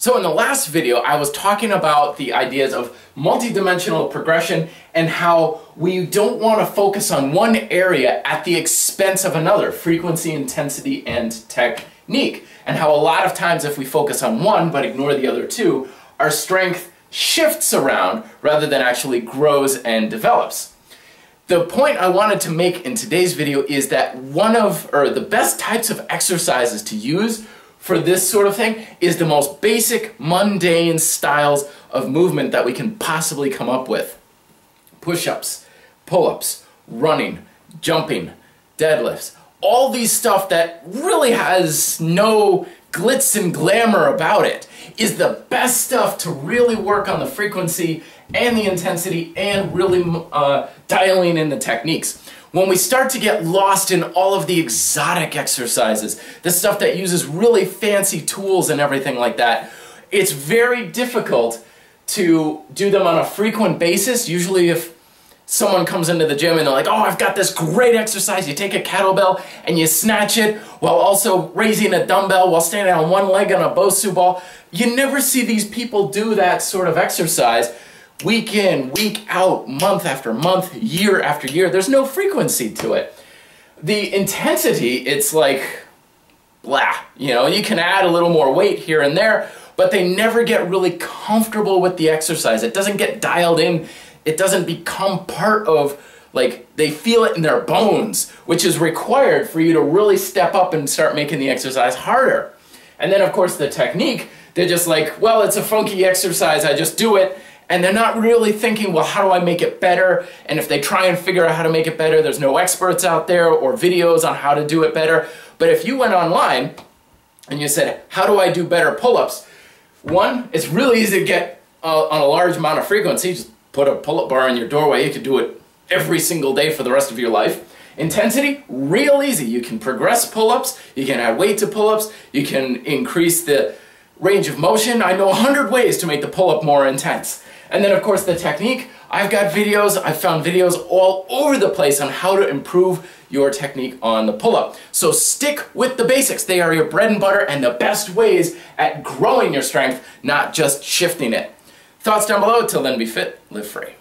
So in the last video, I was talking about the ideas of multidimensional progression and how we don't want to focus on one area at the expense of another, frequency, intensity, and technique. And how a lot of times if we focus on one but ignore the other two, our strength shifts around rather than actually grows and develops. The point I wanted to make in today's video is that the best types of exercises to use for this sort of thing is the most basic, mundane styles of movement that we can possibly come up with. Push-ups, pull-ups, running, jumping, deadlifts, all these stuff that really has no glitz and glamour about it is the best stuff to really work on the frequency and the intensity and really dialing in the techniques. When we start to get lost in all of the exotic exercises, the stuff that uses really fancy tools and everything like that, it's very difficult to do them on a frequent basis. Usually if someone comes into the gym and they're like, oh, I've got this great exercise, you take a kettlebell and you snatch it while also raising a dumbbell while standing on one leg on a Bosu ball. You never see these people do that sort of exercise week in, week out, month after month, year after year. There's no frequency to it. The intensity, it's like, blah. You know, you can add a little more weight here and there, but they never get really comfortable with the exercise. It doesn't get dialed in. It doesn't become part of, like, they feel it in their bones, which is required for you to really step up and start making the exercise harder. And then, of course, the technique, they're just like, well, it's a funky exercise, I just do it. And they're not really thinking, well, how do I make it better? And if they try and figure out how to make it better, there's no experts out there or videos on how to do it better. But if you went online and you said, how do I do better pull-ups? One, it's really easy to get on a large amount of frequency. Just put a pull-up bar in your doorway. You could do it every single day for the rest of your life. Intensity, real easy. You can progress pull-ups. You can add weight to pull-ups. You can increase the range of motion. I know 100 ways to make the pull-up more intense. And then, of course, the technique. I've found videos all over the place on how to improve your technique on the pull-up. So stick with the basics. They are your bread and butter and the best ways at growing your strength, not just shifting it. Thoughts down below. Till then, be fit, live free.